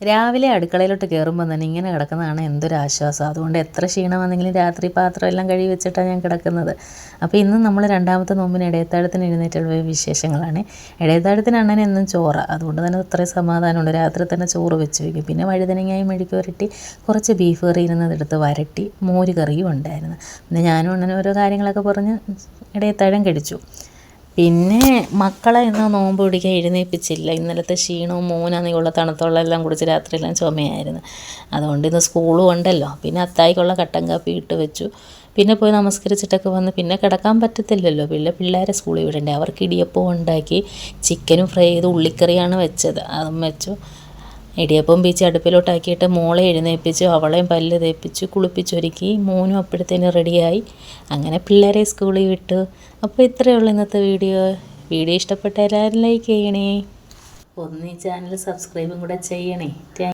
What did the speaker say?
രാവിലെ അടുക്കളയിലോട്ട് കയറുമ്പോൾ തന്നെ ഇങ്ങനെ കിടക്കുന്നതാണ് എന്തൊരാശ്വാസം. അതുകൊണ്ട് എത്ര ക്ഷീണമാണെങ്കിലും രാത്രി പാത്രം എല്ലാം കഴുകി വെച്ചിട്ടാണ് ഞാൻ കിടക്കുന്നത്. അപ്പോൾ ഇന്ന് നമ്മൾ രണ്ടാമത്തെ നോമ്പിന് ഇടയത്താഴത്തിന് എഴുന്നേറ്റുള്ള വിശേഷങ്ങളാണ്. ഇടയത്താഴത്തിന് അണ്ണന് എന്നും ചോറ്, അതുകൊണ്ട് തന്നെ അത്രയും സമാധാനമുണ്ട്. രാത്രി തന്നെ ചോറ് വെച്ച് വയ്ക്കും. പിന്നെ വഴുതനങ്ങയും മെഴുക്ക് വരട്ടി, കുറച്ച് ബീഫ് കറി ഇരുന്നതെടുത്ത് വരട്ടി, മോര് കറിയും ഉണ്ടായിരുന്നു. പിന്നെ ഞാനും അണ്ണനും ഓരോ കാര്യങ്ങളൊക്കെ പറഞ്ഞ് ഇടയത്താഴം കഴിച്ചു. പിന്നെ മക്കളെ ഇന്ന് നോമ്പ് പിടിക്കാൻ എഴുന്നേൽപ്പിച്ചില്ല. ഇന്നലത്തെ ക്ഷീണവും മോനാണെങ്കിൽ ഉള്ള തണുത്തുള്ള എല്ലാം കുടിച്ച് രാത്രിയെല്ലാം ചുമയായിരുന്നു. അതുകൊണ്ട് ഇന്ന് സ്കൂളും ഉണ്ടല്ലോ. പിന്നെ അത്തായിക്കുള്ള കട്ടൻ കാപ്പി ഇട്ട് വെച്ചു. പിന്നെ പോയി നമസ്കരിച്ചിട്ടൊക്കെ വന്ന് പിന്നെ കിടക്കാൻ പറ്റത്തില്ലല്ലോ. പിള്ളേരെ സ്കൂളിൽ വിടണ്ടേ. അവർക്ക് ഇടിയപ്പവും ഉണ്ടാക്കി, ചിക്കനും ഫ്രൈ ചെയ്ത് ഉള്ളിക്കറിയാണ് വെച്ചത്, അതും വെച്ചു. ഇടിയപ്പം പീച്ച് അടുപ്പിലോട്ടാക്കിയിട്ട് മോളെ എഴുന്നേൽപ്പിച്ചു. അവളെയും പല്ല് തേപ്പിച്ചു, കുളിപ്പിച്ചൊരുക്കി. മോനും അപ്പോഴത്തേനും റെഡിയായി. അങ്ങനെ പിള്ളേരെ സ്കൂളിൽ വിട്ടു. അപ്പോൾ ഇത്രയേ ഉള്ളൂ ഇന്നത്തെ വീഡിയോ. വീഡിയോ ഇഷ്ടപ്പെട്ട എല്ലാവരും ലൈക്ക് ചെയ്യണേ. ഒന്ന് ഈ ചാനൽ സബ്സ്ക്രൈബും കൂടെ ചെയ്യണേ.